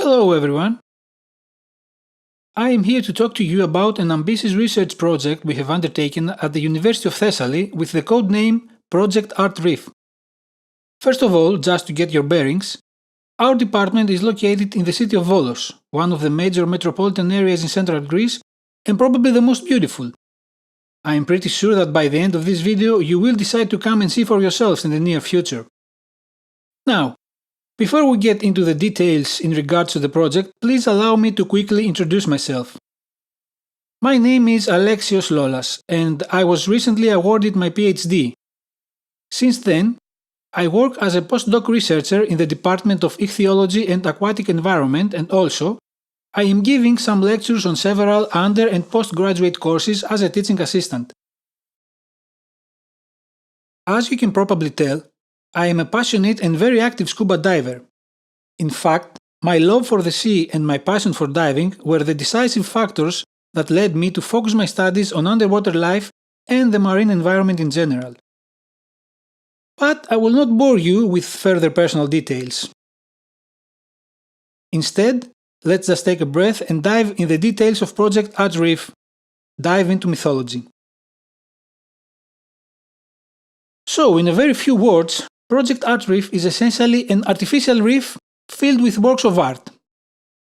Hello everyone! I am here to talk to you about an ambitious research project we have undertaken at the University of Thessaly with the code name Project+ART+Reef. First of all, just to get your bearings, our department is located in the city of Volos, one of the major metropolitan areas in central Greece and probably the most beautiful. I am pretty sure that by the end of this video you will decide to come and see for yourselves in the near future. Now, before we get into the details in regards to the project, please allow me to quickly introduce myself. My name is Alexios Lolas and I was recently awarded my PhD. Since then, I work as a postdoc researcher in the Department of Ichthyology and Aquatic Environment, and also I am giving some lectures on several under- and postgraduate courses as a teaching assistant. As you can probably tell, I am a passionate and very active scuba diver. In fact, my love for the sea and my passion for diving were the decisive factors that led me to focus my studies on underwater life and the marine environment in general. But I will not bore you with further personal details. Instead, let's just take a breath and dive in the details of Project+ART+Reef. Dive into mythology. So, in a very few words, Project+ART+Reef is essentially an artificial reef filled with works of art.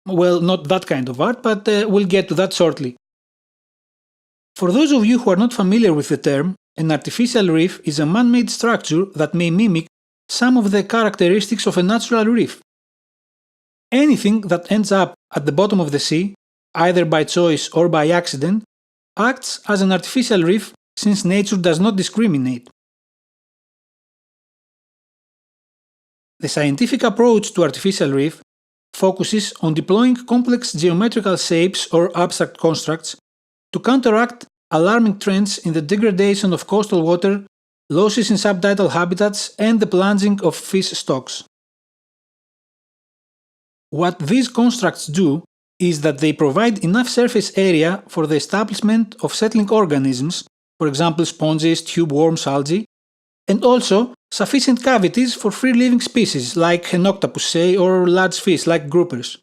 Well, not that kind of art, but we'll get to that shortly. For those of you who are not familiar with the term, an artificial reef is a man-made structure that may mimic some of the characteristics of a natural reef. Anything that ends up at the bottom of the sea, either by choice or by accident, acts as an artificial reef since nature does not discriminate. The scientific approach to artificial reef focuses on deploying complex geometrical shapes or abstract constructs to counteract alarming trends in the degradation of coastal water, losses in subtidal habitats, and the plunging of fish stocks. What these constructs do is that they provide enough surface area for the establishment of settling organisms, for example sponges, tube worms, algae, and also sufficient cavities for free-living species like an octopus, say, or large fish like groupers.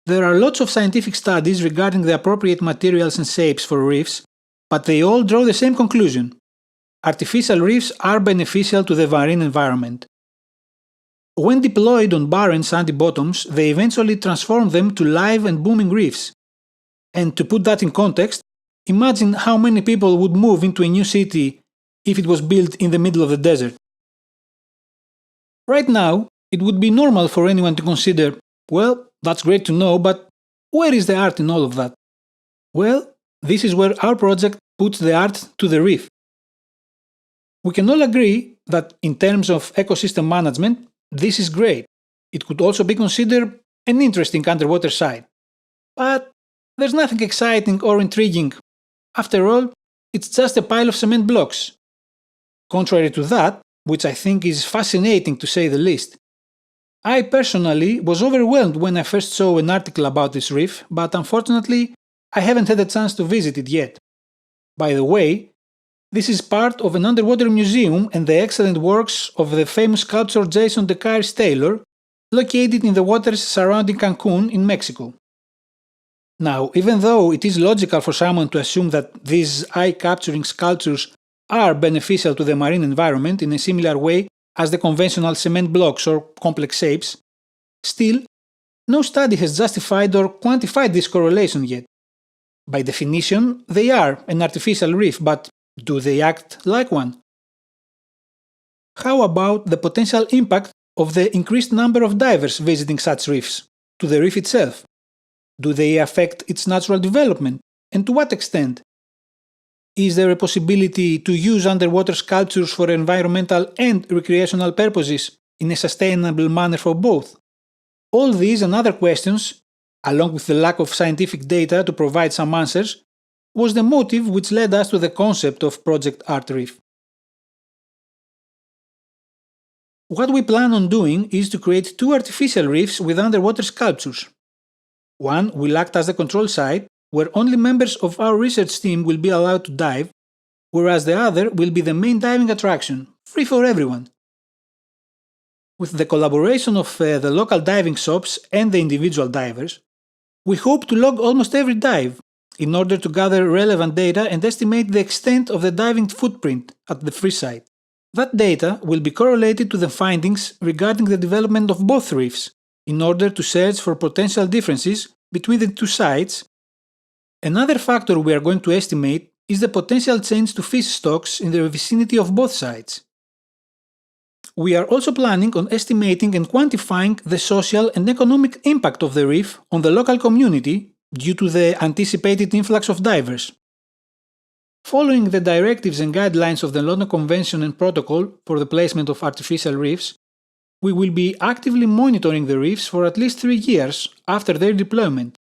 There are lots of scientific studies regarding the appropriate materials and shapes for reefs, but they all draw the same conclusion. Artificial reefs are beneficial to the marine environment. When deployed on barren sandy bottoms, they eventually transform them to live and booming reefs. And to put that in context, imagine how many people would move into a new city if it was built in the middle of the desert. Right now, it would be normal for anyone to consider, well, that's great to know, but where is the art in all of that? Well, this is where our project puts the art to the reef. We can all agree that in terms of ecosystem management, this is great. It could also be considered an interesting underwater site. But there's nothing exciting or intriguing. After all, it's just a pile of cement blocks. Contrary to that, which I think is fascinating to say the least, I personally was overwhelmed when I first saw an article about this reef, but unfortunately I haven't had a chance to visit it yet. By the way, this is part of an underwater museum and the excellent works of the famous sculptor Jason de Caires Taylor, located in the waters surrounding Cancun in Mexico. Now, even though it is logical for someone to assume that these eye-capturing sculptures are beneficial to the marine environment in a similar way as the conventional cement blocks or complex shapes, still, no study has justified or quantified this correlation yet. By definition, they are an artificial reef, but do they act like one? How about the potential impact of the increased number of divers visiting such reefs to the reef itself? Do they affect its natural development, and to what extent? Is there a possibility to use underwater sculptures for environmental and recreational purposes in a sustainable manner for both? All these and other questions, along with the lack of scientific data to provide some answers, was the motive which led us to the concept of Project+ART+Reef. What we plan on doing is to create two artificial reefs with underwater sculptures. One will act as the control site, where only members of our research team will be allowed to dive, whereas the other will be the main diving attraction, free for everyone. With the collaboration of the local diving shops and the individual divers, we hope to log almost every dive in order to gather relevant data and estimate the extent of the diving footprint at the free site. That data will be correlated to the findings regarding the development of both reefs in order to search for potential differences between the two sites. Another factor we are going to estimate is the potential change to fish stocks in the vicinity of both sites. We are also planning on estimating and quantifying the social and economic impact of the reef on the local community due to the anticipated influx of divers. Following the directives and guidelines of the London Convention and Protocol for the placement of artificial reefs, we will be actively monitoring the reefs for at least 3 years after their deployment.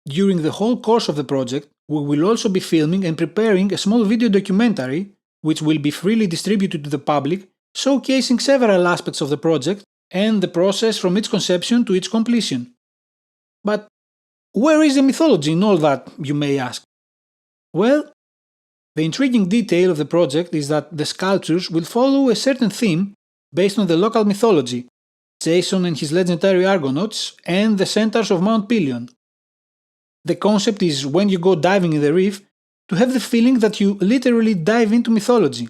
During the whole course of the project, we will also be filming and preparing a small video documentary which will be freely distributed to the public, showcasing several aspects of the project and the process from its conception to its completion. But where is the mythology in all that, you may ask? Well, the intriguing detail of the project is that the sculptures will follow a certain theme based on the local mythology, Jason and his legendary Argonauts, and the centaurs of Mount Pelion. The concept is, when you go diving in the reef, to have the feeling that you literally dive into mythology.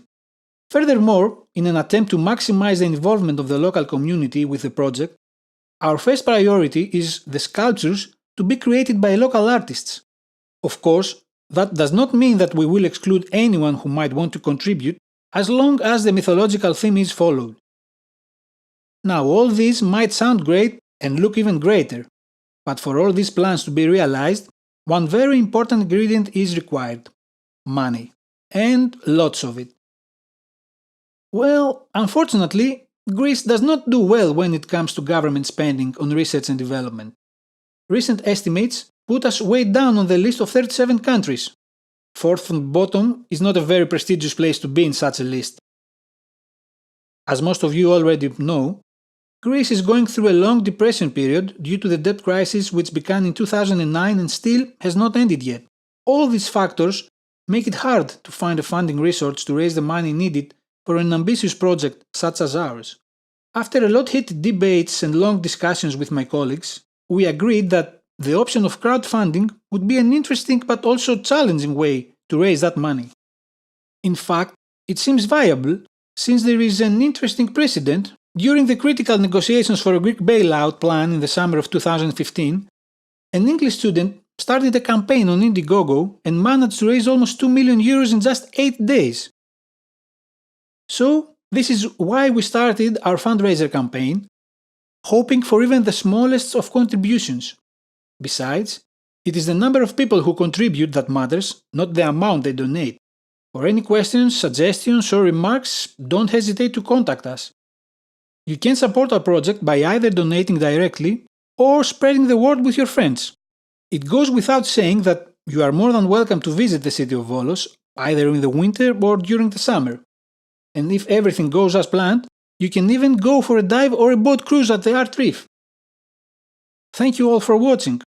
Furthermore, in an attempt to maximize the involvement of the local community with the project, our first priority is the sculptures to be created by local artists. Of course, that does not mean that we will exclude anyone who might want to contribute, as long as the mythological theme is followed. Now, all this might sound great and look even greater, but for all these plans to be realized, one very important ingredient is required: money. And lots of it. Well, unfortunately, Greece does not do well when it comes to government spending on research and development. Recent estimates put us way down on the list of 37 countries. Fourth from bottom is not a very prestigious place to be in such a list. As most of you already know, Greece is going through a long depression period due to the debt crisis which began in 2009 and still has not ended yet. All these factors make it hard to find a funding resource to raise the money needed for an ambitious project such as ours. After a lot heated debates and long discussions with my colleagues, we agreed that the option of crowdfunding would be an interesting but also challenging way to raise that money. In fact, it seems viable since there is an interesting precedent. During the critical negotiations for a Greek bailout plan in the summer of 2015, an English student started a campaign on Indiegogo and managed to raise almost 2 million euros in just 8 days. So, this is why we started our fundraiser campaign, hoping for even the smallest of contributions. Besides, it is the number of people who contribute that matters, not the amount they donate. For any questions, suggestions, or remarks, don't hesitate to contact us. You can support our project by either donating directly or spreading the word with your friends. It goes without saying that you are more than welcome to visit the city of Volos, either in the winter or during the summer. And if everything goes as planned, you can even go for a dive or a boat cruise at the Art Reef. Thank you all for watching.